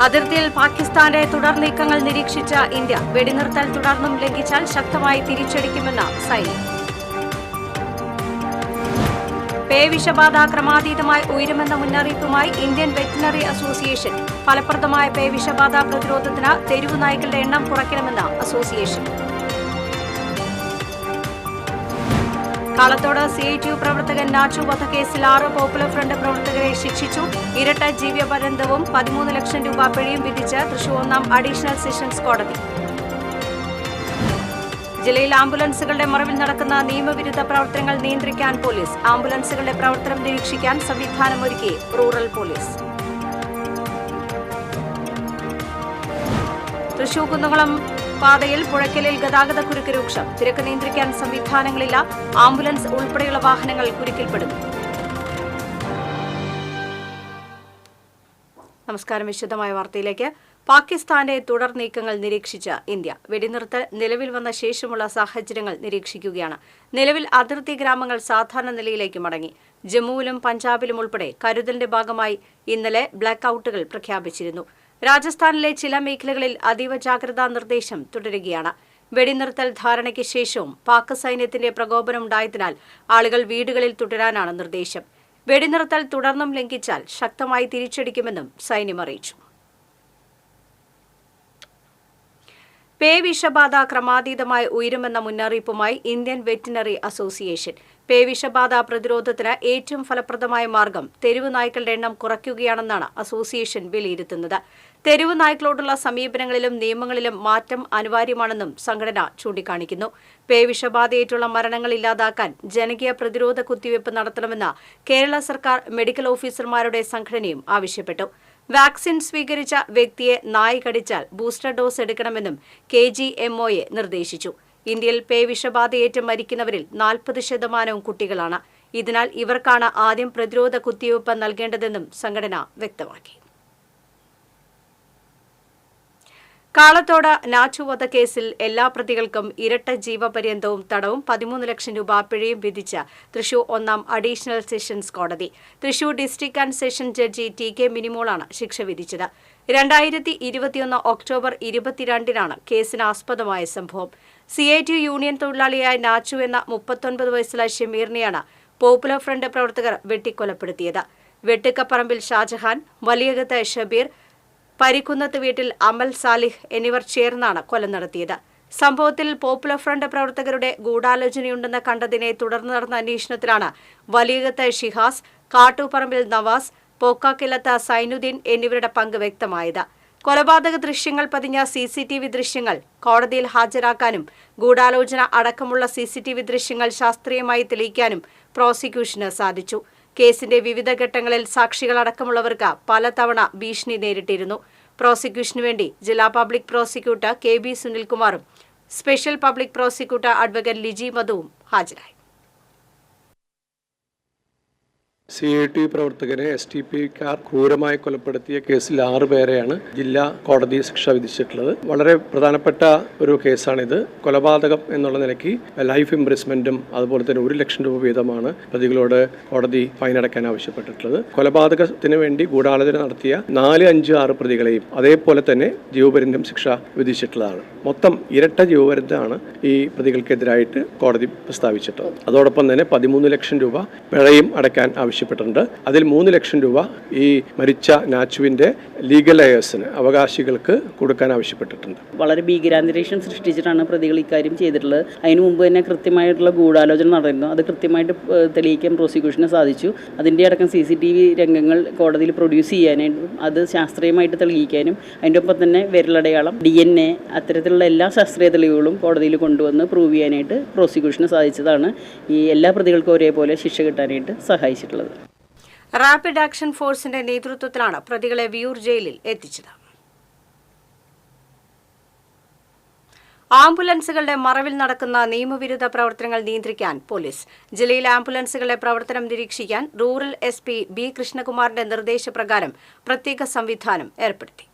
അതിർത്തിയിൽ പാകിസ്ഥാന്റെ തുടർ നീക്കങ്ങൾ നിരീക്ഷിച്ച ഇന്ത്യ വെടിനിർത്തൽ തുടർന്നും ലംഘിച്ചാൽ ശക്തമായി തിരിച്ചടിക്കുമെന്ന് സൈന്യം. പേവിഷബാധ ക്രമാതീതമായി ഉയരുമെന്ന മുന്നറിയിപ്പുമായി ഇന്ത്യൻ വെറ്റിനറി അസോസിയേഷൻ. ഫലപ്രദമായ പേവിഷബാധ പ്രതിരോധത്തിന് തെരുവു നായ്ക്കളുടെ എണ്ണം കുറയ്ക്കണമെന്ന് അസോസിയേഷൻ. കാളത്തോട് CITU പ്രവർത്തകൻ നാച്ചു വധക്കേസിൽ 6 പോപ്പുലർ ഫ്രണ്ട് പ്രവർത്തകരെ ശിക്ഷിച്ചു. ഇരട്ട ജീവപര്യന്തവും 13 ലക്ഷം രൂപ പിഴയും വിധിച്ച് തൃശൂർ 1-ാം അഡീഷണൽ സെഷൻസ് കോടതി. ജില്ലയിൽ ആംബുലൻസുകളുടെ മറവിൽ നടക്കുന്ന നിയമവിരുദ്ധ പ്രവർത്തനങ്ങൾ നിയന്ത്രിക്കാൻ പോലീസ്. ആംബുലൻസുകളുടെ പ്രവർത്തനം നിരീക്ഷിക്കാൻ സംവിധാനമൊരുക്കി റൂറൽ പോലീസ്. തൃശൂർ കുന്നംകുളം പാതയിൽ പുഴയ്ക്കലിൽ ഗതാഗതക്കുരുക്ക് രൂക്ഷം. തിരക്ക് നിയന്ത്രിക്കാൻ സംവിധാനങ്ങളില്ല. ആംബുലൻസ് ഉൾപ്പെടെയുള്ള വാഹനങ്ങൾ കുരുക്കിൽപ്പെടുന്നു. നമസ്കാരം. വിശദമായ വാർത്തയിലേക്ക്. പാകിസ്ഥാന്റെ തുടർ നീക്കങ്ങൾ നിരീക്ഷിച്ച ഇന്ത്യ വെടിനിർത്തൽ നിലവിൽ വന്ന ശേഷമുള്ള സാഹചര്യങ്ങൾ നിരീക്ഷിക്കുകയാണ്. നിലവിൽ അതിർത്തി ഗ്രാമങ്ങൾ സാധാരണ നിലയിലേക്ക് മടങ്ങി. ജമ്മുവിലും പഞ്ചാബിലും ഉൾപ്പെടെ കരുതലിന്റെ ഭാഗമായി ഇന്നലെ ബ്ലാക്ക് ഔട്ടുകൾ പ്രഖ്യാപിച്ചിരുന്നു. രാജസ്ഥാനിലെ ചില മേഖലകളിൽ അതീവ ജാഗ്രതാ നിർദ്ദേശം തുടരുകയാണ്. വെടിനിർത്തൽ ധാരണയ്ക്ക് ശേഷവും പാക് സൈന്യത്തിന്റെ പ്രകോപനമുണ്ടായതിനാൽ ആളുകൾ വീടുകളിൽ തുടരാനാണ് നിർദ്ദേശം. വെടിനിർത്തൽ തുടർന്നും ലംഘിച്ചാൽ ശക്തമായി തിരിച്ചടിക്കുമെന്നും സൈന്യം അറിയിച്ചു. പേവിഷബാധ ക്രമാതീതമായി ഉയരുമെന്ന മുന്നറിയിപ്പുമായി ഇന്ത്യൻ വെറ്റിനറി അസോസിയേഷൻ. പേവിഷബാധ പ്രതിരോധത്തിന് ഏറ്റവും ഫലപ്രദമായ മാർഗം തെരുവു നായ്ക്കളുടെ എണ്ണം കുറയ്ക്കുകയാണെന്നാണ് അസോസിയേഷൻ വിലയിരുത്തുന്നത്. തെരുവു നായ്ക്കളോടുള്ള സമീപനങ്ങളിലും നിയമങ്ങളിലും മാറ്റം അനിവാര്യമാണെന്നും സംഘടന ചൂണ്ടിക്കാണിക്കുന്നു. പേവിഷബാധയേറ്റുള്ള മരണങ്ങൾ ഇല്ലാതാക്കാൻ ജനകീയ പ്രതിരോധ കുത്തിവയ്പ് നടത്തണമെന്ന് കേരള സർക്കാർ മെഡിക്കൽ ഓഫീസർമാരുടെ സംഘടനയും ആവശ്യപ്പെട്ടു. വാക്സിൻ സ്വീകരിച്ച വ്യക്തിയെ നായ് കടിച്ചാൽ ബൂസ്റ്റർ ഡോസ് എടുക്കണമെന്നും KGMOA നിർദ്ദേശിച്ചു. ഇന്ത്യയിൽ പേവിഷബാധയേറ്റ് മരിക്കുന്നവരിൽ 40% കുട്ടികളാണ്. ഇതിനാൽ ഇവർക്കാണ് ആദ്യം പ്രതിരോധ കുത്തിവയ്പ് നൽകേണ്ടതെന്നും സംഘടന വ്യക്തമാക്കി. കാളത്തോട് നാച്ചു വധക്കേസിൽ എല്ലാ പ്രതികൾക്കും ഇരട്ട ജീവപര്യന്തവും തടവും 13 ലക്ഷം രൂപ പിഴയും വിധിച്ച തൃശൂർ 1-ാം അഡീഷണൽ സെഷൻസ് കോടതി. Thrissur district and session judge TK മിനിമോളാണ് ശിക്ഷ വിധിച്ചത്. 2021 ഒക്ടോബർ 22-നാണ് കേസിന് ആസ്പദമായ സംഭവം. CITU യൂണിയൻ തൊഴിലാളിയായ നാച്ചു എന്ന 39 വയസ്സുള്ള ഷമീറിനെയാണ് പോപ്പുലർ ഫ്രണ്ട് പ്രവർത്തകർ വെട്ടിക്കൊലപ്പെടുത്തിയത്. വെട്ടുക്കപ്പറമ്പിൽ ഷാജഹാൻ, വലിയകത്ത് ഷബീർ, പരിക്കുന്നത്ത് വീട്ടിൽ അമൽ സാലിഹ് എന്നിവർ ചേർന്നാണ് കൊല നടത്തിയത്. സംഭവത്തിൽ പോപ്പുലർ ഫ്രണ്ട് പ്രവർത്തകരുടെ ഗൂഢാലോചനയുണ്ടെന്ന് കണ്ടതിനെ തുടർന്ന് നടന്ന അന്വേഷണത്തിലാണ് വലിയകത്ത് ഷിഹാസ്, കാട്ടുപറമ്പിൽ നവാസ്, പോക്കാക്കിലത്ത് സൈനുദ്ദീൻ എന്നിവരുടെ പങ്ക് വ്യക്തമായത്. കൊലപാതക ദൃശ്യങ്ങൾ പതിഞ്ഞ CCTV ദൃശ്യങ്ങൾ കോടതിയിൽ ഹാജരാക്കാനും ഗൂഢാലോചന അടക്കമുള്ള CCTV ദൃശ്യങ്ങൾ ശാസ്ത്രീയമായി തെളിയിക്കാനും പ്രോസിക്യൂഷന് സാധിച്ചു. കേസിന്റെ വിവിധ ഘട്ടങ്ങളിൽ സാക്ഷികളടക്കമുള്ളവർക്ക് പലതവണ ഭീഷണി നേരിട്ടിരുന്നു. പ്രോസിക്യൂഷനു വേണ്ടി ജില്ലാ പബ്ലിക് പ്രോസിക്യൂട്ടർ KB സുനിൽകുമാറും special public prosecutor advocate Liji മധുവും ഹാജരായി. CITU പ്രവർത്തകരെ STPക്കാർ ക്രൂരമായി കൊലപ്പെടുത്തിയ കേസിൽ 6 പേരെയാണ് ജില്ലാ കോടതി ശിക്ഷ വിധിച്ചിട്ടുള്ളത്. വളരെ പ്രധാനപ്പെട്ട ഒരു കേസാണിത്. കൊലപാതകം എന്നുള്ള നിലയ്ക്ക് ലൈഫ് ഇംപ്രിസ്മെന്റും അതുപോലെ തന്നെ 1 ലക്ഷം രൂപ വീതമാണ് പ്രതികളോട് കോടതി ഫൈൻ അടയ്ക്കാൻ ആവശ്യപ്പെട്ടിട്ടുള്ളത്. കൊലപാതകത്തിന് വേണ്ടി ഗൂഢാലോചന നടത്തിയ 4, 5, 6 പ്രതികളെയും അതേപോലെ തന്നെ ജീവപര്യന്തം ശിക്ഷ വിധിച്ചിട്ടുള്ളതാണ്. മൊത്തം ഇരട്ട ജീവപര്യന്തമാണ് ഈ പ്രതികൾക്കെതിരായിട്ട് കോടതി പ്രസ്താവിച്ചിട്ടുള്ളത്. അതോടൊപ്പം തന്നെ 13 ലക്ഷം രൂപ പിഴയും അടയ്ക്കാൻ ആവശ്യപ്പെട്ടിട്ടുണ്ട്. അതിൽ 3 ലക്ഷം രൂപ ഈ മരിച്ച നാച്ചുവിന്റെ ലീഗൽ എയേഴ്സിന് അവകാശികൾക്ക് കൊടുക്കാൻ ആവശ്യപ്പെട്ടിട്ടുണ്ട്. വളരെ ഭീകരാന്തരീക്ഷം സൃഷ്ടിച്ചിട്ടാണ് പ്രതികൾ ഇക്കാര്യം ചെയ്തിട്ടുള്ളത്. അതിനു മുമ്പ് തന്നെ കൃത്യമായിട്ടുള്ള ഗൂഢാലോചന നടന്നിരുന്നു. അത് കൃത്യമായിട്ട് തെളിയിക്കാൻ പ്രോസിക്യൂഷന് സാധിച്ചു. അതിൻ്റെ അടക്കം CCTV രംഗങ്ങൾ കോടതിയിൽ പ്രൊഡ്യൂസ് ചെയ്യാനായിട്ടും അത് ശാസ്ത്രീയമായിട്ട് തെളിയിക്കാനും അതിൻ്റെ ഒപ്പം തന്നെ വിരലടയാളം, DNA അത്തരത്തിലുള്ള എല്ലാ ശാസ്ത്രീയ തെളിവുകളും കോടതിയിൽ കൊണ്ടുവന്ന് പ്രൂവ് ചെയ്യാനായിട്ട് പ്രോസിക്യൂഷന് സാധിച്ചതാണ് ഈ എല്ലാ പ്രതികൾക്കും ഒരേപോലെ ശിക്ഷ കിട്ടാനായിട്ട് സഹായിച്ചിട്ടുള്ളത്. റാപ്പിഡ് ആക്ഷൻ ഫോഴ്സിന്റെ നേതൃത്വത്തിലാണ് പ്രതികളെ വിയൂർ ജയിലിൽ എത്തിച്ചത്. ആംബുലൻസുകളുടെ മറവിൽ നടക്കുന്ന നിയമവിരുദ്ധ പ്രവർത്തനങ്ങൾ നിയന്ത്രിക്കാൻ പോലീസ്. ജില്ലയിലെ ആംബുലൻസുകളുടെ പ്രവർത്തനം നിരീക്ഷിക്കാൻ റൂറൽ SP B കൃഷ്ണകുമാറിന്റെ നിർദ്ദേശപ്രകാരം പ്രത്യേക സംവിധാനം ഏർപ്പെടുത്തി.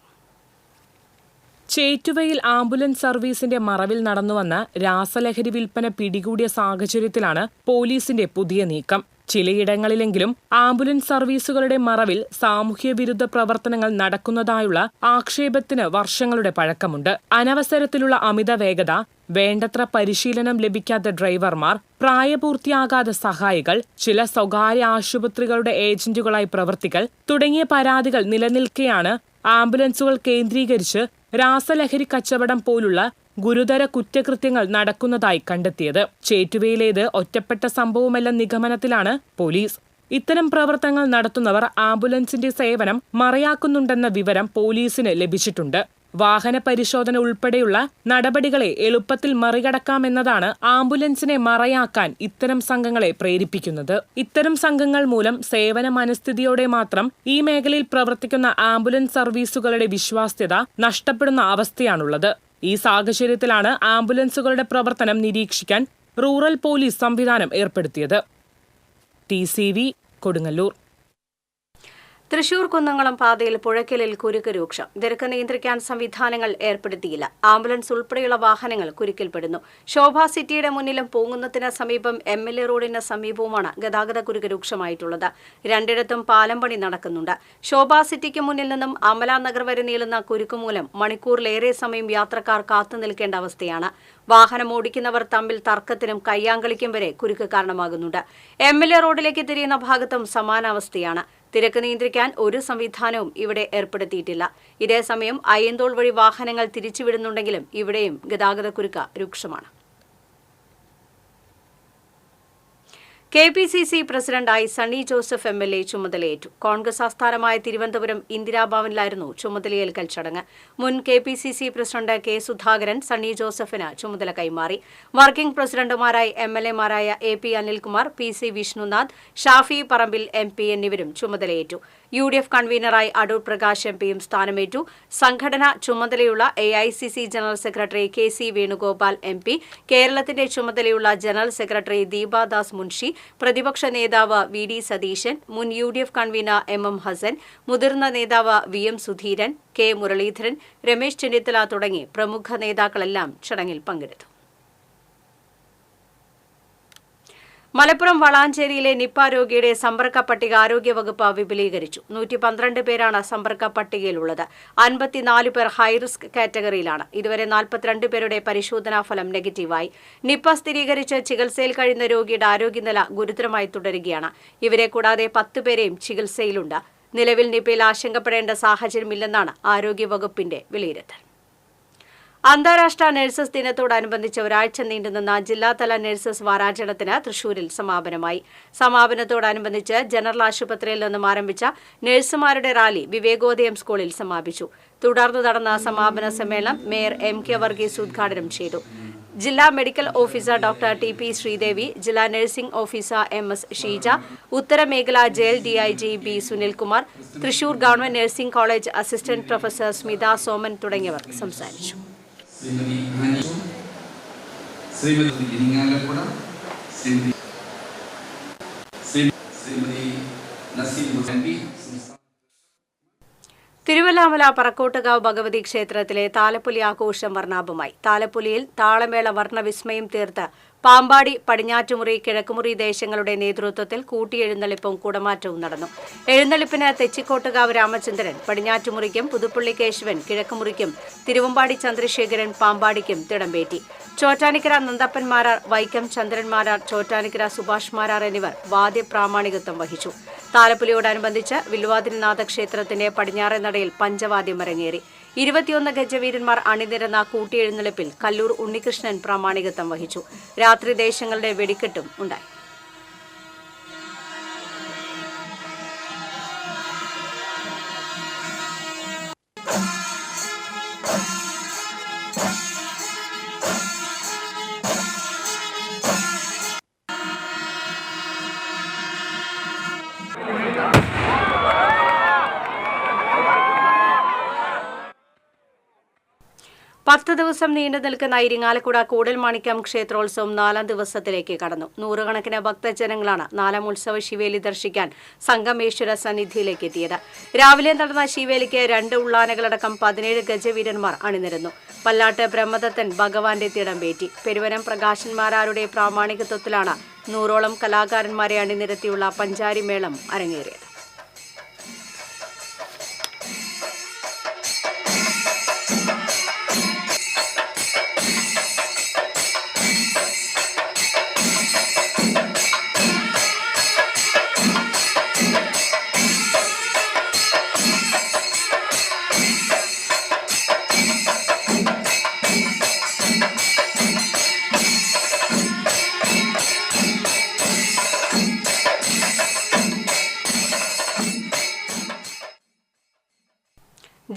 ചേറ്റുവയിൽ ആംബുലൻസ് സർവീസിന്റെ മറവിൽ നടന്നുവന്ന രാസലഹരി വിൽപ്പന പിടികൂടിയ സാഹചര്യത്തിലാണ് പോലീസിന്റെ പുതിയ നീക്കം. ചിലയിടങ്ങളിലെങ്കിലും ആംബുലൻസ് സർവീസുകളുടെ മറവിൽ സാമൂഹ്യ വിരുദ്ധ പ്രവർത്തനങ്ങൾ നടക്കുന്നതായുള്ള ആക്ഷേപത്തിന് വർഷങ്ങളുടെ പഴക്കമുണ്ട്. അനവസരത്തിലുള്ള അമിത വേഗത, വേണ്ടത്ര പരിശീലനം ലഭിക്കാത്ത ഡ്രൈവർമാർ, പ്രായപൂർത്തിയാകാത്ത സഹായികൾ, ചില സ്വകാര്യ ആശുപത്രികളുടെ ഏജന്റുകളായി പ്രവർത്തിക്കൽ തുടങ്ങിയ പരാതികൾ നിലനിൽക്കെയാണ് ആംബുലൻസുകൾ കേന്ദ്രീകരിച്ച് രാസലഹരി കച്ചവടം പോലുള്ള ഗുരുതര കുറ്റകൃത്യങ്ങൾ നടക്കുന്നതായി കണ്ടെത്തിയത്. ചേറ്റുവയിലേത് ഒറ്റപ്പെട്ട സംഭവമല്ല നിഗമനത്തിലാണ് പോലീസ്. ഇത്തരം പ്രവർത്തനങ്ങൾ നടത്തുന്നവർ ആംബുലൻസിന്റെ സേവനം മറയാക്കുന്നുണ്ടെന്ന വിവരം പോലീസിന് ലഭിച്ചിട്ടുണ്ട്. വാഹന പരിശോധന ഉൾപ്പെടെയുള്ള നടപടികളെ എളുപ്പത്തിൽ മറികടക്കാമെന്നതാണ് ആംബുലൻസിനെ മറയാക്കാൻ ഇത്തരം സംഘങ്ങളെ പ്രേരിപ്പിക്കുന്നത്. ഇത്തരം സംഘങ്ങൾ മൂലം സേവന മനസ്ഥിതിയോടെ മാത്രം ഈ മേഖലയിൽ പ്രവർത്തിക്കുന്ന ആംബുലൻസ് സർവീസുകളുടെ വിശ്വാസ്യത നഷ്ടപ്പെടുന്ന അവസ്ഥയാണുള്ളത്. ഈ സാഹചര്യത്തിലാണ് ആംബുലൻസുകളുടെ പ്രവർത്തനം നിരീക്ഷിക്കാൻ റൂറൽ പോലീസ് സംവിധാനം ഏർപ്പെടുത്തിയത്. TCV കൊടുങ്ങല്ലൂർ. തൃശൂർ കുന്നംകുളം പാതയിൽ പുഴയ്ക്കലിൽ കുരുക്ക് രൂക്ഷം. നിരക്ക് നിയന്ത്രിക്കാൻ സംവിധാനങ്ങൾ ഏർപ്പെടുത്തിയില്ല. ആംബുലൻസ് ഉൾപ്പെടെയുള്ള വാഹനങ്ങൾ കുരുക്കിൽപ്പെടുന്നു. ശോഭ സിറ്റിയുടെ മുന്നിലും പൂങ്കുന്നത്തിന് സമീപം MLA റോഡിന് സമീപവുമാണ് ഗതാഗത കുരുക്ക് രൂക്ഷമായിട്ടുള്ളത്. രണ്ടിടത്തും പാലം പണി നടക്കുന്നുണ്ട്. ശോഭ സിറ്റിക്ക് മുന്നിൽ നിന്നും അമല നഗർ വരെ നീളുന്ന കുരുക്ക് മൂലം മണിക്കൂറിലേറെ സമയം യാത്രക്കാർ കാത്തു നിൽക്കേണ്ട അവസ്ഥയാണ്. വാഹനം ഓടിക്കുന്നവർ തമ്മിൽ തർക്കത്തിനും കയ്യാങ്കളിക്കും വരെ കുരുക്ക് കാരണമാകുന്നുണ്ട്. MLA റോഡിലേക്ക് തിരിയുന്ന ഭാഗത്തും സമാനാവസ്ഥയാണ്. തിരക്ക് നിയന്ത്രിക്കാൻ ഒരു സംവിധാനവും ഇവിടെ ഏർപ്പെടുത്തിയിട്ടില്ല. ഇതേസമയം അയ്യന്തോൾ വഴി വാഹനങ്ങൾ തിരിച്ചുവിടുന്നുണ്ടെങ്കിലും ഇവിടെയും ഗതാഗതക്കുരുക്ക് രൂക്ഷമാണ്. KPCC പ്രസിഡന്റായി സണ്ണി ജോസഫ് MLA ചുമതലയേറ്റു. കോൺഗ്രസ് ആസ്ഥാനമായ തിരുവനന്തപുരം ഇന്ദിരാഭവനിലായിരുന്നു ചുമതലയേൽക്കൽ ചടങ്ങ്. മുൻ KPCC president K. Sudhakaran Sunny ജോസഫിന് ചുമതല കൈമാറി. വർക്കിംഗ് പ്രസിഡന്റുമാരായി MLA-മാരായ AP Anilkumar, PC Vishnunath, Shafi Parambil MP എന്നിവരും ചുമതലയേറ്റു. UDF കൺവീനറായി അടൂർ പ്രകാശ് MPയും സ്ഥാനമേറ്റു. സംഘടനാ ചുമതലയുള്ള AICC general secretary KC Venugopal MP, കേരളത്തിന്റെ ചുമതലയുള്ള ജനറൽ സെക്രട്ടറി ദീപാദാസ് മുൻഷി, പ്രതിപക്ഷ നേതാവ് VD സതീശൻ, മുൻ UDF കൺവീനർ MM ഹസൻ, മുതിർന്ന നേതാവ് VM സുധീരൻ, K. മുരളീധരൻ, രമേശ് ചെന്നിത്തല തുടങ്ങി പ്രമുഖ നേതാക്കളെല്ലാം ചടങ്ങിൽ പങ്കെടുത്തു. മലപ്പുറം വളാഞ്ചേരിയിലെ നിപ്പ രോഗിയുടെ സമ്പർക്ക പട്ടിക ആരോഗ്യവകുപ്പ് വിപുലീകരിച്ചു. 112 പേരാണ് സമ്പർക്ക പട്ടികയിലുള്ളത്. 54 പേർ ഹൈറിസ്ക് കാറ്റഗറിയിലാണ്. ഇതുവരെ 42 പേരുടെ പരിശോധനാ ഫലം നെഗറ്റീവായി. നിപ്പ സ്ഥിരീകരിച്ച് ചികിത്സയിൽ കഴിയുന്ന രോഗിയുടെ ആരോഗ്യനില ഗുരുതരമായി തുടരുകയാണ്. ഇവരെ കൂടാതെ 10 പേരെയും ചികിത്സയിലുണ്ട്. നിലവിൽ നിപ്പയിൽ ആശങ്കപ്പെടേണ്ട സാഹചര്യമില്ലെന്നാണ് ആരോഗ്യവകുപ്പിന്റെ വിലയിരുത്തൽ. അന്താരാഷ്ട്ര നഴ്സസ് ദിനത്തോടനുബന്ധിച്ച് ഒരാഴ്ച നീണ്ടുനിന്ന ജില്ലാതല നഴ്സസ് വാരാചരണത്തിന് തൃശൂരിൽ സമാപനമായി. സമാപനത്തോടനുബന്ധിച്ച് ജനറൽ ആശുപത്രിയിൽ നിന്നും ആരംഭിച്ച നഴ്സുമാരുടെ റാലി വിവേകോദയം സ്കൂളിൽ സമാപിച്ചു. തുടർന്ന് നടന്ന സമാപന സമ്മേളനം മേയർ MK വർഗീസ് ഉദ്ഘാടനം ചെയ്തു. ജില്ലാ medical officer doctor TP Sreedevi, ജില്ലാ നഴ്സിംഗ് ഓഫീസർ MS ഷീജ, ഉത്തരമേഖല jail DIG B Sunilkumar, Thrissur government nursing college assistant professor Smitha Soman തുടങ്ങിയവർ സംസാരിച്ചു. തിരുവല്ലാമല പറക്കോട്ടുകാവ് ഭഗവതി ക്ഷേത്രത്തിലെ താലപ്പൊലി ആഘോഷം വർണ്ണാഭമായി. താലപ്പൊലിയിൽ താളമേള വർണ്ണവിസ്മയം തീർത്ത് പാമ്പാടി, പടിഞ്ഞാറ്റുമുറി, കിഴക്കുമുറി ദേശങ്ങളുടെ നേതൃത്വത്തിൽ കൂട്ടിയെഴുന്നള്ളിപ്പും കുടമാറ്റവും നടന്നു. എഴുന്നള്ളിപ്പിന് തെച്ചിക്കോട്ടുകാവ് രാമചന്ദ്രൻ, പടിഞ്ഞാറ്റുമുറിക്കും പുതുപ്പള്ളി കേശവൻ, കിഴക്കുമുറിക്കും തിരുവമ്പാടി ചന്ദ്രശേഖരൻ, പാമ്പാടിക്കും തിടമ്പേറ്റി. ചോറ്റാനിക്കര നന്ദപ്പൻ മാരാർ, വൈക്കം ചന്ദ്രൻ മാരാർ, ചോറ്റാനിക്കര സുഭാഷ് മാരാർ എന്നിവർ വാദ്യപ്രാമാണികത്വം വഹിച്ചു. താലപ്പൊലിയോടനുബന്ധിച്ച് വില്ലുവാതിരിനാഥ ക്ഷേത്രത്തിന്റെ പടിഞ്ഞാറേ നടയിൽ പഞ്ചവാദ്യം അരങ്ങേറി. 21 ഗജവീരന്മാർ അണിനിരന്ന കൂട്ടിയെഴുന്നള്ളിപ്പിൽ കല്ലൂർ ഉണ്ണികൃഷ്ണൻ പ്രാമാണികത്വം വഹിച്ചു. രാത്രി ദേശങ്ങളുടെ വെടിക്കെട്ടും ഉണ്ടായി. ദിവസം നീണ്ടു നിൽക്കുന്ന ഇരിങ്ങാലക്കുട കൂടൽമാണിക്യം ക്ഷേത്രോത്സവം 4ാം ദിവസത്തിലേക്ക് കടന്നു. നൂറുകണക്കിന് ഭക്തജനങ്ങളാണ് 4ാം ഉത്സവ ശിവേലി ദർശിക്കാൻ സംഗമേശ്വര സന്നിധിയിലേക്ക് എത്തിയത്. രാവിലെ നടന്ന ശിവേലിക്ക് 2 ഉള്ളാനകളടക്കം 17 ഗജവീരന്മാർ അണിനിരന്നു. പല്ലാട്ട് ബ്രഹ്മദത്തൻ ഭഗവാന്റെ തിടമ്പേറ്റി. പെരുവനം പ്രകാശന്മാരാരുടെ പ്രാമാണികത്വത്തിലാണ് 100ഓളം കലാകാരന്മാരെ അണിനിരത്തിയുള്ള പഞ്ചാരിമേളം അരങ്ങേറിയത്.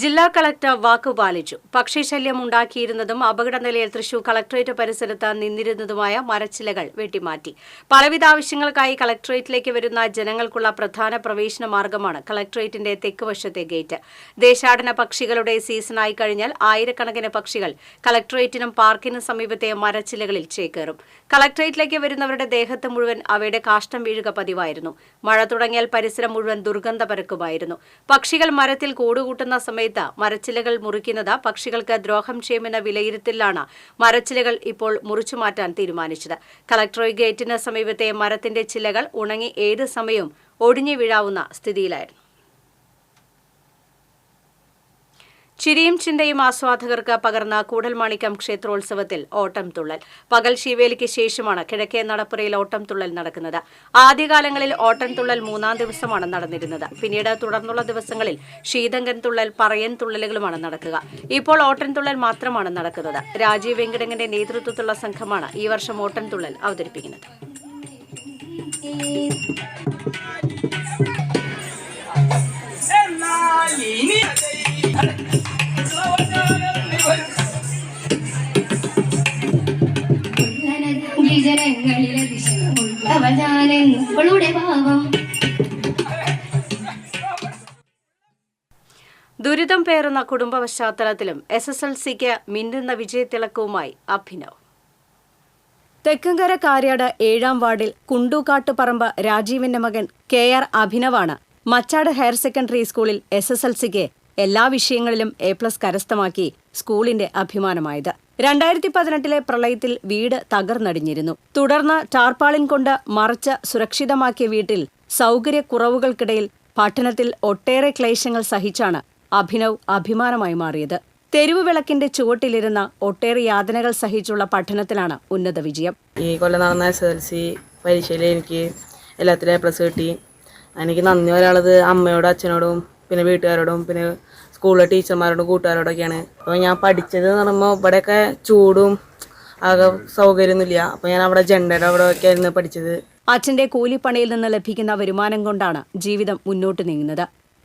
ജില്ലാ കളക്ടർ വാക്കുപാലിച്ചു. പക്ഷിശല്യം ഉണ്ടാക്കിയിരുന്നതും അപകടനിലയിൽ തൃശൂർ കളക്ടറേറ്റ് പരിസരത്ത് നിന്നിരുന്നതുമായ മരച്ചിലകൾ വെട്ടിമാറ്റി. പലവിധ ആവശ്യങ്ങൾക്കായി കളക്ടറേറ്റിലേക്ക് വരുന്ന ജനങ്ങൾക്കുള്ള പ്രധാന പ്രവേശന മാർഗമാണ് കളക്ടറേറ്റിന്റെ തെക്കുവശത്തെ ഗേറ്റ്. ദേശാടന പക്ഷികളുടെ സീസണായി കഴിഞ്ഞാൽ ആയിരക്കണക്കിന് പക്ഷികൾ കളക്ടറേറ്റിനും പാർക്കിനും സമീപത്തെ മരച്ചിലകളിൽ ചേക്കേറും. കളക്ടറേറ്റിലേക്ക് വരുന്നവരുടെ ദേഹത്ത് മുഴുവൻ അവയുടെ കാഷ്ടം വീഴുക പതിവായിരുന്നു. മഴ തുടങ്ങിയാൽ പരിസരം മുഴുവൻ ദുർഗന്ധ പരക്കുമായിരുന്നു. പക്ഷികൾ മരത്തിൽ കൂടുകൂട്ടുന്ന സമയത്ത് മരച്ചിലകൾ മുറിക്കുന്നത് പക്ഷികൾക്ക് ദ്രോഹം ചെയ്യുമെന്ന വിലയിരുത്തലിലാണ് മരച്ചിലകൾ ഇപ്പോൾ മുറിച്ചുമാറ്റാൻ തീരുമാനിച്ചത്. കളക്ടറേറ്റ് ഗേറ്റിന് സമീപത്തെ മരത്തിന്റെ ചിലകൾ ഉണങ്ങി ഏത് സമയവും ഒടിഞ്ഞു വീഴാവുന്ന സ്ഥിതിയിലായിരുന്നു. ചിരിയും ചിന്തയും ആസ്വാദകർക്ക് പകർന്ന കൂടൽമാണിക്യം ക്ഷേത്രോത്സവത്തിൽ ഓട്ടംതുള്ളൽ. പകൽ ശിവേലിക്ക് ശേഷമാണ് കിഴക്കേ നടപ്പുറയിൽ ഓട്ടംതുള്ളൽ നടക്കുന്നത്. ആദ്യകാലങ്ങളിൽ ഓട്ടംതുള്ളൽ 3ാം ദിവസമാണ് നടന്നിരുന്നത്. പിന്നീട് തുടർന്നുള്ള ദിവസങ്ങളിൽ ശീതങ്കൻ തുള്ളൽ, പറയൻ തുള്ളലുകളുമാണ് നടക്കുക. ഇപ്പോൾ ഓട്ടംതുള്ളൽ മാത്രമാണ് നടക്കുന്നത്. രാജീവ് വെങ്കടങ്ങന്റെ നേതൃത്വത്തിലുള്ള സംഘമാണ് ഈ വർഷം ഓട്ടംതുള്ളൽ അവതരിപ്പിക്കുന്നത്. ദുരിതം പേറുന്ന കുടുംബ പശ്ചാത്തലത്തിലും SSLCക്ക് മിന്നുന്ന വിജയത്തിളക്കവുമായി അഭിനവ്. തെക്കങ്കര കാര്യാട് 7ാം വാർഡിൽ കുണ്ടൂക്കാട്ടുപറമ്പ് രാജീവിന്റെ മകൻ KR അഭിനവാണ് മച്ചാട് ഹയർ സെക്കൻഡറി സ്കൂളിൽ SSLCക്ക് എല്ലാ വിഷയങ്ങളിലും A+ കരസ്ഥമാക്കി സ്കൂളിന്റെ അഭിമാനമായത്. 2018 പ്രളയത്തിൽ വീട് തകർന്നടിഞ്ഞിരുന്നു. തുടർന്ന് ടാർപാളിൻ കൊണ്ട് മറച്ച് സുരക്ഷിതമാക്കിയ വീട്ടിൽ സൗകര്യക്കുറവുകൾക്കിടയിൽ പഠനത്തിൽ ഒട്ടേറെ ക്ലേശങ്ങൾ സഹിച്ചാണ് അഭിനവ് അഭിമാനമായി മാറിയത്. തെരുവ് വിളക്കിന്റെ ചുവട്ടിലിരുന്ന ഒട്ടേറെ യാതനകൾ സഹിച്ചുള്ള പഠനത്തിലാണ് ഉന്നത വിജയം. ഈ കൊല്ലം നടന്ന SSLC പരീക്ഷയിൽ എനിക്ക് എല്ലാത്തിലും A+ കിട്ടി. എനിക്ക് നന്ദി പറയാനുള്ളത് അമ്മയോടും അച്ഛനോടും പിന്നെ വീട്ടുകാരോടും പിന്നെ സ്കൂളിലെ ടീച്ചർമാരോടും കൂട്ടുകാരോടൊക്കെയാണ്. അപ്പോൾ ഞാൻ പഠിച്ചത് എന്ന് പറയുമ്പോൾ ഇവിടെയൊക്കെ ചൂടും ആകെ സൗകര്യമൊന്നുമില്ല. അപ്പോൾ ഞാൻ അവിടെ ജെണ്ടയുടെ അവിടെ ഒക്കെ ആയിരുന്നു പഠിച്ചത്. അച്ഛന്റെ കൂലിപ്പണിയിൽ നിന്ന് ലഭിക്കുന്ന വരുമാനം കൊണ്ടാണ് ജീവിതം മുന്നോട്ട് നീങ്ങുന്നത്.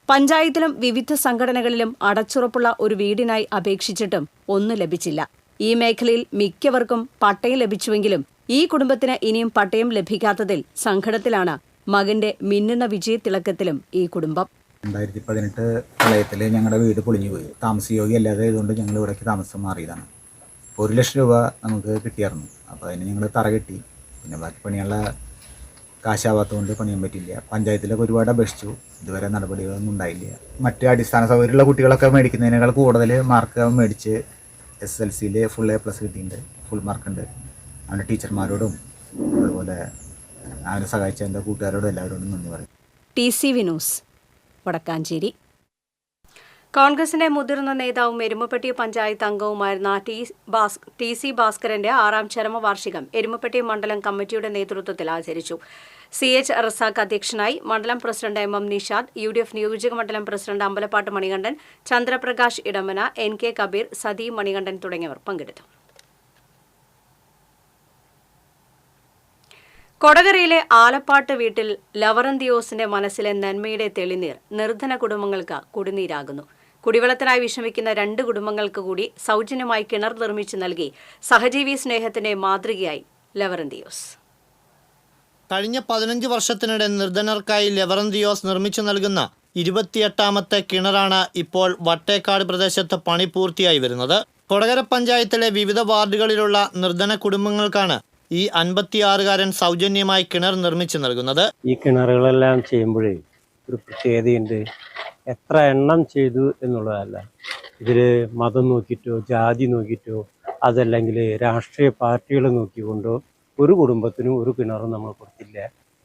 പഞ്ചായത്തിലും വിവിധ സംഘടനകളിലും അടച്ചുറപ്പുള്ള ഒരു വീടിനായി അപേക്ഷിച്ചിട്ടും ഒന്നും ലഭിച്ചില്ല. ഈ മേഖലയിൽ മിക്കവർക്കും പട്ടയം ലഭിച്ചുവെങ്കിലും ഈ കുടുംബത്തിന് ഇനിയും പട്ടയം ലഭിക്കാത്തതിൽ സങ്കടത്തിലാണ് മകന്റെ മിന്നുന്ന വിജയത്തിളക്കത്തിലും ഈ കുടുംബം. 2018 പ്രളയത്തിൽ ഞങ്ങളുടെ വീട് പൊളിഞ്ഞു പോയി. താമസയോഗ്യമല്ലാതെ ഇതുകൊണ്ട് ഞങ്ങൾ ഇവിടേക്ക് താമസം മാറിയതാണ്. 1 ലക്ഷം രൂപ നമുക്ക് കിട്ടിയായിരുന്നു. അപ്പോൾ അതിന് ഞങ്ങൾ തറ കെട്ടി. പിന്നെ ബാക്കി പണിയുള്ള കാശാവാത്തതുകൊണ്ട് പണിയാൻ പറ്റില്ല. പഞ്ചായത്തിലൊക്കെ ഒരുപാട് അപേക്ഷിച്ചു. ഇതുവരെ നടപടികളൊന്നും ഉണ്ടായില്ല. മറ്റ് അടിസ്ഥാന സൗകര്യമുള്ള കുട്ടികളൊക്കെ മേടിക്കുന്നതിനേക്കാൾ കൂടുതൽ മാർക്ക് മേടിച്ച് SSLCയിൽ ഫുൾ A+ കിട്ടിയിട്ടുണ്ട്. ഫുൾ മാർക്കുണ്ട്. അവൻ്റെ ടീച്ചർമാരോടും അതുപോലെ അവനെ സഹായിച്ച എൻ്റെ കൂട്ടുകാരോടും എല്ലാവരോടും നന്ദി പറയും. TCV news, Vadakkanchery. കോൺഗ്രസിന്റെ മുതിർന്ന നേതാവും എരുമപ്പെട്ടി പഞ്ചായത്ത് അംഗവുമായിരുന്ന TC ഭാസ്കരന്റെ 6ാം ചരമവാർഷികം എരുമപ്പെട്ടി മണ്ഡലം കമ്മിറ്റിയുടെ നേതൃത്വത്തിൽ ആചരിച്ചു. CH റസാഖ് അധ്യക്ഷനായി. മണ്ഡലം പ്രസിഡന്റ് MM നിഷാദ്, UDF നിയോജക മണ്ഡലം പ്രസിഡന്റ് അമ്പലപ്പാട്ട് മണികണ്ഠൻ, ചന്ദ്രപ്രകാശ് ഇടമന, NK കബീർ, സതി മണികണ്ഠൻ തുടങ്ങിയവർ പങ്കെടുത്തു. കൊടകരയിലെ ആലപ്പാട്ട് വീട്ടിൽ ലവറന്തിയോസിന്റെ മനസ്സിലെ നന്മയുടെ തെളിനീർ നിർധന കുടുംബങ്ങൾക്ക് കുടിനീരാകുന്നു. കുടിവെള്ളത്തിനായി വിഷമിക്കുന്ന 2 കുടുംബങ്ങൾക്ക് കൂടി സൗജന്യമായി കിണർ നിർമ്മിച്ചു നൽകി സഹജീവി സ്നേഹത്തിന്റെ മാതൃകയായി ലവറന്തിയോസ്. കഴിഞ്ഞ 15 വർഷത്തിനിടെ നിർധനർക്കായി ലവറന്തിയോസ് നിർമ്മിച്ചു നൽകുന്ന 28ാമത്തെ കിണറാണ് ഇപ്പോൾ വട്ടേക്കാട് പ്രദേശത്ത് പണി പൂർത്തിയായി വരുന്നത്. കൊടകര പഞ്ചായത്തിലെ വിവിധ വാർഡുകളിലുള്ള നിർധന കുടുംബങ്ങൾക്കാണ് ഈ 56-കാരൻ സൗജന്യമായി കിണർ നിർമ്മിച്ചു നൽകുന്നത്. ഈ കിണറുകളെല്ലാം ചെയ്യുമ്പോഴേ ഒരു പ്രത്യേകതയുണ്ട്. എത്ര എണ്ണം ചെയ്തു എന്നുള്ളതല്ല, ഇതിൽ മതം നോക്കിയിട്ടോ ജാതി നോക്കിയിട്ടോ അതല്ലെങ്കിൽ രാഷ്ട്രീയ പാർട്ടികൾ നോക്കിക്കൊണ്ടോ ഒരു കുടുംബത്തിനും ഒരു കിണറും നമ്മൾ കൊടുത്തില്ല.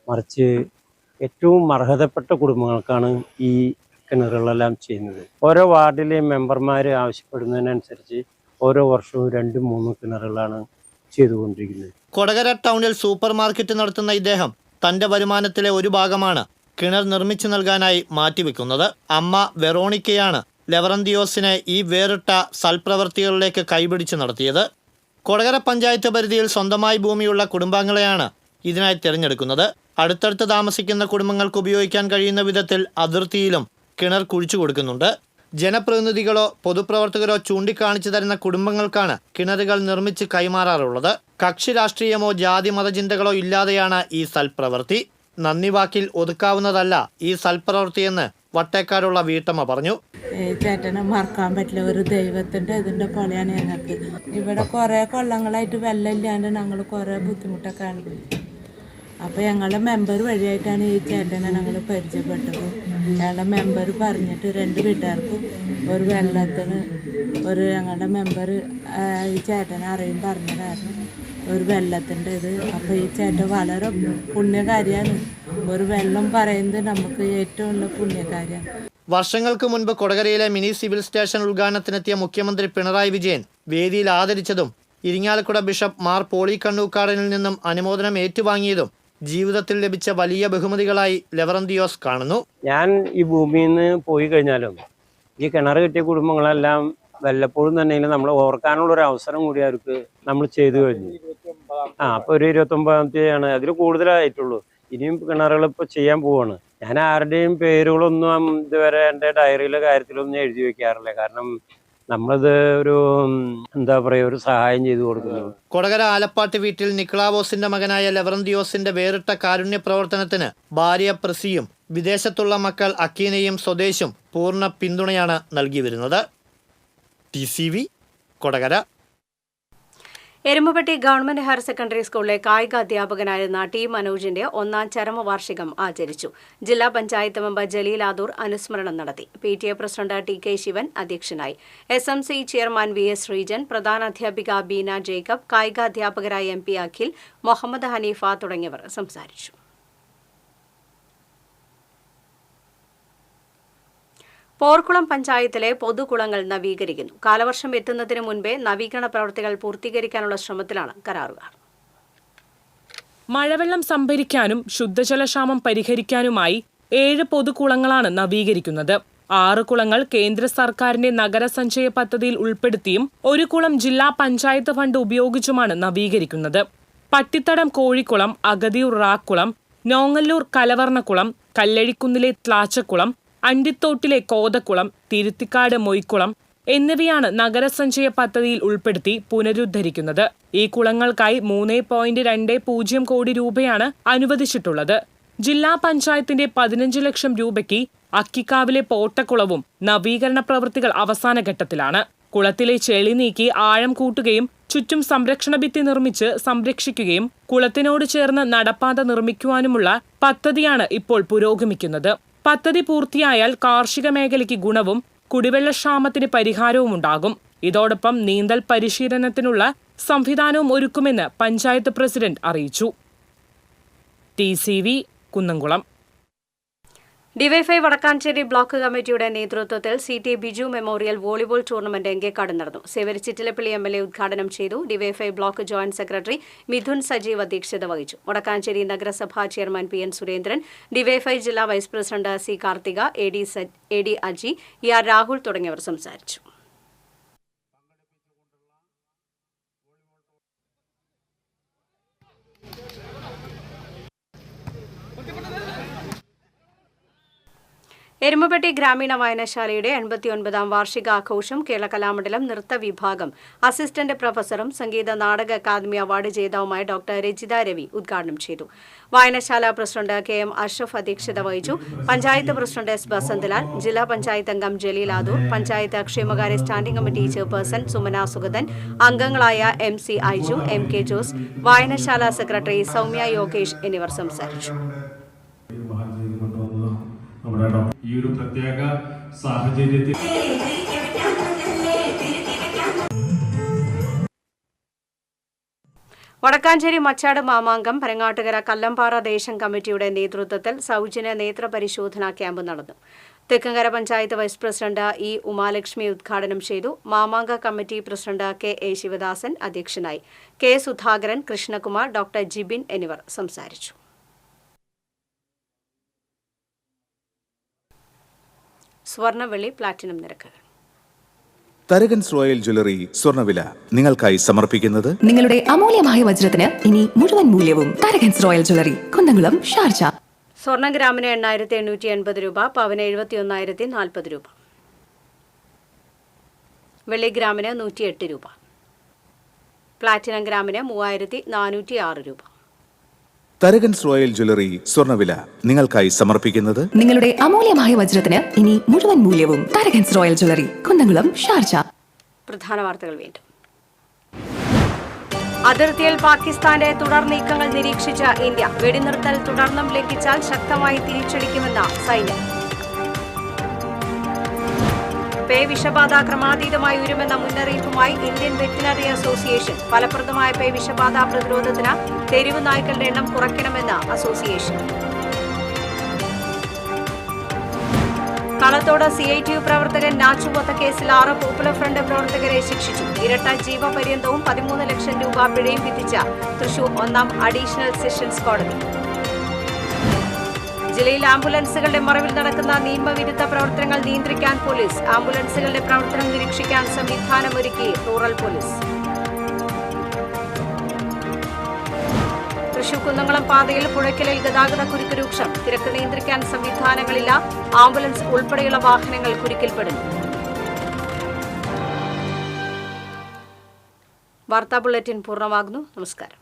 മറിച്ച് ഏറ്റവും അർഹതപ്പെട്ട കുടുംബങ്ങൾക്കാണ് ഈ കിണറുകളെല്ലാം ചെയ്യുന്നത്. ഓരോ വാർഡിലെയും മെമ്പർമാർ ആവശ്യപ്പെടുന്നതിനനുസരിച്ച് ഓരോ വർഷവും 2-3 കിണറുകളാണ് ചെയ്തുകൊണ്ടിരിക്കുന്നത്. കൊടകര ടൗണിൽ സൂപ്പർ മാർക്കറ്റ് നടത്തുന്ന ഇദ്ദേഹം തന്റെ വരുമാനത്തിലെ ഒരു ഭാഗമാണ് കിണർ നിർമ്മിച്ചു നൽകാനായി മാറ്റിവെക്കുന്നത്. അമ്മ വെറോണിക്കയാണ് ലെവറന്തിയോസിനെ ഈ വേറിട്ട സൽപ്രവർത്തികളിലേക്ക് കൈപിടിച്ച് നടത്തിയത്. കൊടകര പഞ്ചായത്ത് പരിധിയിൽ സ്വന്തമായി ഭൂമിയുള്ള കുടുംബാംഗങ്ങളെയാണ് ഇതിനായി തിരഞ്ഞെടുക്കുന്നത്. അടുത്തടുത്ത് താമസിക്കുന്ന കുടുംബങ്ങൾക്ക് ഉപയോഗിക്കാൻ കഴിയുന്ന വിധത്തിൽ അതിർത്തിയിലും കിണർ കുഴിച്ചു കൊടുക്കുന്നുണ്ട്. ജനപ്രതിനിധികളോ പൊതുപ്രവർത്തകരോ ചൂണ്ടിക്കാണിച്ചു തരുന്ന കുടുംബങ്ങൾക്കാണ് കിണറുകൾ നിർമ്മിച്ച് കൈമാറാറുള്ളത്. കക്ഷി രാഷ്ട്രീയമോ ജാതി മതചിന്തകളോ ഇല്ലാതെയാണ് ഈ സൽപ്രവൃത്തി. നന്ദി വാക്കിൽ ഒതുക്കാവുന്നതല്ല ഈ സൽപ്രവൃത്തിയെന്ന് വട്ടേക്കാടുള്ള വീട്ടമ്മ പറഞ്ഞു. ചേട്ടനെ മറക്കാൻ പറ്റില്ല. ഒരു ദൈവത്തിൻ്റെ ഇതിൻ്റെ പോലെയാണ് ഞങ്ങൾക്ക്. ഇവിടെ കുറേ കൊല്ലങ്ങളായിട്ട് വെള്ളമില്ലാണ്ട് ഞങ്ങൾ കുറേ ബുദ്ധിമുട്ടൊക്കെ അനുഭവിച്ചു. അപ്പോൾ ഞങ്ങളുടെ മെമ്പർ വഴിയായിട്ടാണ് ഈ ചേട്ടനെ ഞങ്ങൾ പരിചയപ്പെട്ടത്. ഞങ്ങളുടെ മെമ്പർ പറഞ്ഞിട്ട് 2 വീട്ടുകാർക്കും ഒരു വെള്ളത്തിന് ഞങ്ങളുടെ മെമ്പർ ഈ ചേട്ടനെ അറിയും പറഞ്ഞതായിരുന്നു ഒരു വെള്ളത്തിൻ്റെ ഇത്. അപ്പോൾ ഈ ചേട്ടൻ വളരെ പുണ്യകാരിയാണ്. ഒരു വെള്ളം പറയുന്നത് നമുക്ക് ഏറ്റവും ഉള്ള പുണ്യകാര്യമാണ്. വർഷങ്ങൾക്ക് മുൻപ് കൊടകരയിലെ മിനി സിവിൽ സ്റ്റേഷൻ ഉദ്ഘാടനത്തിനെത്തിയ മുഖ്യമന്ത്രി പിണറായി വിജയൻ വേദിയിൽ ആദരിച്ചതും ഇരിങ്ങാലക്കുട ബിഷപ്പ് മാർ പോളി കണ്ണൂക്കാടനിൽ നിന്നും അനുമോദനം ഏറ്റുവാങ്ങിയതും ജീവിതത്തിൽ ലഭിച്ച വലിയ ബഹുമതികളായി ലെവറന്തിയോസ് കാണുന്നു. ഞാൻ ഈ ഭൂമിയിൽ നിന്ന് പോയി കഴിഞ്ഞാലും ഈ കിണർ കിട്ടിയ കുടുംബങ്ങളെല്ലാം വല്ലപ്പോഴും തന്നെ നമ്മൾ ഓർക്കാനുള്ള ഒരു അവസരം കൂടി അവർക്ക് നമ്മൾ ചെയ്തു കഴിഞ്ഞു. അപ്പോൾ ഒരു 29-ാമത്തെയാണ്, അതിൽ കൂടുതലായിട്ടുള്ളൂ. ഇനിയും കിണറുകൾ ഇപ്പോൾ ചെയ്യാൻ പോവാണ്. ഞാൻ ആരുടെയും പേരുകളൊന്നും ഇതുവരെ എൻ്റെ ഡയറിയിലെ കാര്യത്തിലൊന്നും എഴുതി വെക്കാറില്ല. കാരണം നമ്മളത് ഒരു എന്താ പറയുക, ഒരു സഹായം ചെയ്തു കൊടുക്കുന്നു. കൊടകര ആലപ്പാട്ട് വീട്ടിൽ നിക്ലാവോസിന്റെ മകനായ ലെവറന്തിയോസിന്റെ വേറിട്ട കാരുണ്യ പ്രവർത്തനത്തിന് ഭാര്യ പ്രസിയും വിദേശത്തുള്ള മക്കൾ അക്കീനയും സ്വദേശും പൂർണ്ണ പിന്തുണയാണ് നൽകി വരുന്നത്. TCV Kodakara. Erumapetty government higher secondary സ്കൂളിലെ കായിക അധ്യാപകനായിരുന്ന ടി മനോജിന്റെ 1ാം ചരമവാർഷികം ആചരിച്ചു. ജില്ലാ പഞ്ചായത്ത് മെമ്പർ ജലീൽ ആദൂർ അനുസ്മരണം നടത്തി. PTA പ്രസിഡന്റ് TK ശിവൻ അധ്യക്ഷനായി. SMC ചെയർമാൻ VS ശ്രീജൻ, പ്രധാനാധ്യാപിക ബീന ജേക്കബ്, കായിക അധ്യാപകരായ MP അഖിൽ, മുഹമ്മദ് ഹനീഫ തുടങ്ങിയവർ സംസാരിച്ചു. പോർക്കുളം പഞ്ചായത്തിലെ പൊതുകുളങ്ങൾ നവീകരിക്കുന്നു. കാലവർഷം എത്തുന്നതിന് മുൻപേ നവീകരണ പ്രവൃത്തികൾ പൂർത്തീകരിക്കാനുള്ള ശ്രമത്തിലാണ് കരാറുകാർ. മഴവെള്ളം സംഭരിക്കാനും ശുദ്ധജലക്ഷാമം പരിഹരിക്കാനുമായി 7 പൊതുകുളങ്ങളാണ് നവീകരിക്കുന്നത്. 6 കുളങ്ങൾ കേന്ദ്ര സർക്കാരിന്റെ നഗരസഞ്ചയ പദ്ധതിയിൽ ഉൾപ്പെടുത്തിയും 1 കുളം ജില്ലാ പഞ്ചായത്ത് ഫണ്ട് ഉപയോഗിച്ചുമാണ് നവീകരിക്കുന്നത്. പട്ടിത്തടം കോഴിക്കുളം, അഗതിയൂർ റാക്കുളം, നോങ്ങല്ലൂർ കലവർണക്കുളം, കല്ലഴിക്കുന്നിലെ ത്ലാച്ചക്കുളം, അണ്ടിത്തോട്ടിലെ കോതക്കുളം, തിരുത്തിക്കാട് മൊയ്ക്കുളം എന്നിവയാണ് നഗരസഞ്ചയ പദ്ധതിയിൽ ഉൾപ്പെടുത്തി പുനരുദ്ധരിക്കുന്നത്. ഈ കുളങ്ങൾക്കായി 3.20 കോടി രൂപയാണ് അനുവദിച്ചിട്ടുള്ളത്. ജില്ലാ പഞ്ചായത്തിന്റെ 15 ലക്ഷം രൂപയ്ക്ക് അക്കിക്കാവിലെ പോട്ടക്കുളവും നവീകരണ പ്രവൃത്തികൾ അവസാന ഘട്ടത്തിലാണ്. കുളത്തിലെ ചെളി നീക്കി ആഴം കൂട്ടുകയും ചുറ്റും സംരക്ഷണ ഭിത്തി നിർമ്മിച്ച് സംരക്ഷിക്കുകയും കുളത്തിനോട് ചേർന്ന് നടപ്പാത നിർമ്മിക്കുവാനുമുള്ള പദ്ധതിയാണ് ഇപ്പോൾ പുരോഗമിക്കുന്നത്. പദ്ധതി പൂർത്തിയായാൽ കാർഷിക മേഖലയ്ക്ക് ഗുണവും കുടിവെള്ളക്ഷാമത്തിന് പരിഹാരവുമുണ്ടാകും. ഇതോടൊപ്പം നീന്തൽ പരിശീലനത്തിനുള്ള സംവിധാനവും ഒരുക്കുമെന്ന് പഞ്ചായത്ത് പ്രസിഡന്റ് അറിയിച്ചു. TCV Kunnamkulam. DYFI Vadakkanchery block കമ്മിറ്റിയുടെ നേതൃത്വത്തിൽ CT Biju memorial volleyball tournament Enkakkad നടന്നു. സേവരി ചിറ്റിലപ്പള്ളി MLA ഉദ്ഘാടനം ചെയ്തു. DYFI block joint secretary Mithun Sajeev അധ്യക്ഷത വഹിച്ചു. വടക്കാഞ്ചേരി നഗരസഭാ ചെയർമാൻ PN സുരേന്ദ്രൻ, ഡിവൈഎഫ്ഐ ജില്ലാ vice president C Karthika, AD Aji, ER Rahul തുടങ്ങിയവർ സംസാരിച്ചു. എരുമപ്പെട്ടി ഗ്രാമീണ വായനശാലയുടെ 89ാം വാർഷികാഘോഷം കേരള കലാമണ്ഡലം നൃത്ത വിഭാഗം അസിസ്റ്റന്റ് പ്രൊഫസറും സംഗീത നാടക അക്കാദമി അവാർഡ് ജേതാവുമായ ഡോക്ടർ രജിത രവി ഉദ്ഘാടനം ചെയ്തു. വായനശാല പ്രസിഡന്റ് KM അഷ്റഫ് അധ്യക്ഷത വഹിച്ചു. പഞ്ചായത്ത് പ്രസിഡന്റ് S ബസന്തലാൽ, ജില്ലാ പഞ്ചായത്ത് അംഗം ജലീൽ ആദൂർ, പഞ്ചായത്ത് ക്ഷേമകാര്യ standing committee chairperson Sumana Sugathan, അംഗങ്ങളായ MC ഐജു, MK ജോസ്, വായനശാല സെക്രട്ടറി സൗമ്യ യോഗേഷ് എന്നിവർ സംസാരിച്ചു. ഈ ഒരു പ്രത്യേക സാഹചര്യത്തിൽ വടക്കാഞ്ചേരി മച്ചാട് മാമാങ്കം പരങ്ങാട്ടുകര കല്ലമ്പാറ ദേശം കമ്മിറ്റിയുടെ നേതൃത്വത്തിൽ സൗജന്യ നേത്ര പരിശോധനാ ക്യാമ്പ് നടന്നു. Thekkumkara panchayat vice president E Umalakshmi ഉദ്ഘാടനം ചെയ്തു. Mamanka committee president KA Sivadasan അധ്യക്ഷനായി. K സുധാകരൻ, കൃഷ്ണകുമാർ, ഡോക്ടർ ജിബിൻ എന്നിവർ സംസാരിച്ചു. സ്വർണ്ണ-വെള്ളി പ്ലാറ്റിനം നിരക്കുകൾ. തരകൻസ് റോയൽ ജ്വല്ലറി സ്വർണ്ണവില നിങ്ങൾക്കായി സമർപ്പിക്കുന്നത് നിങ്ങളുടെ അമൂല്യമായ വജ്രത്തിന് ഇനി മുഴുവൻ മൂല്യവും Tharakans royal jewellery, Kunnamkulam, Sharjah. സ്വർണ്ണ ഗ്രാമിന് 8,880 രൂപ, പവന് 71,040 രൂപ. വെള്ളി ഗ്രാമിന് 108 രൂപ. പ്ലാറ്റിനം ഗ്രാമിന് 3,406 രൂപ. തരകൻസ് റോയൽ ജ്വല്ലറി സ്വർണ്ണവില നിങ്ങൾക്കായി സമർപ്പിക്കുന്നത് നിങ്ങളുടെ അമൂല്യമായ വജ്രത്തിന് ഇനി മുഴുവൻ മൂല്യവും Tharakans royal jewellery, Kunnamkulam, Sharjah. പ്രധാന വാർത്തകൾ വീണ്ടും. അതിർത്തിയിൽ പാകിസ്ഥാന്റെ തുടർ നീക്കങ്ങൾ നിരീക്ഷിച്ച ഇന്ത്യ. വെടിനിർത്തൽ തുടർന്നും ലംഘിച്ചാൽ ശക്തമായി തിരിച്ചടിക്കുമെന്ന് സൈന്യം. പേ വിഷബാധ ക്രമാതീതമായി ഉയരുമെന്ന മുന്നറിയിപ്പുമായി ഇന്ത്യൻ വെറ്റിനറി അസോസിയേഷൻ. ഫലപ്രദമായ പേ വിഷബാധ പ്രതിരോധത്തിന് തെരുവ് നായ്ക്കളുടെ എണ്ണം കുറയ്ക്കണമെന്ന് അസോസിയേഷൻ. കളത്തോട് CITU പ്രവർത്തകൻ നാച്ചു വധക്കേസിൽ 6 പോപ്പുലർ ഫ്രണ്ട് പ്രവർത്തകരെ ശിക്ഷിച്ചു. ഇരട്ട ജീവപര്യന്തവും 13 ലക്ഷം രൂപ പിഴയും വിധിച്ച തൃശൂർ 1ാം അഡീഷണൽ സെഷൻസ് കോടതി. ജില്ലയിൽ ആംബുലൻസുകളുടെ മറവിൽ നടക്കുന്ന നിയമവിരുദ്ധ പ്രവർത്തനങ്ങൾ നിയന്ത്രിക്കാൻ പോലീസ്. ആംബുലൻസുകളുടെ പ്രവർത്തനം നിരീക്ഷിക്കാൻ സംവിധാനമൊരുക്കി റൂറൽ പോലീസ്. തൃശൂർ കുന്നംകുളം പാതയിൽ പുഴയ്ക്കലിൽ ഗതാഗത കുരുക്ക് രൂക്ഷം. തിരക്ക് നിയന്ത്രിക്കാൻ സംവിധാനങ്ങളില്ല. ആംബുലൻസ് ഉൾപ്പെടെയുള്ള വാഹനങ്ങൾ കുരുക്കിൽപ്പെടുന്നു. വാർത്താ ബുള്ളറ്റിൻ പൂർണ്ണമാകുന്നു. നമസ്കാരം.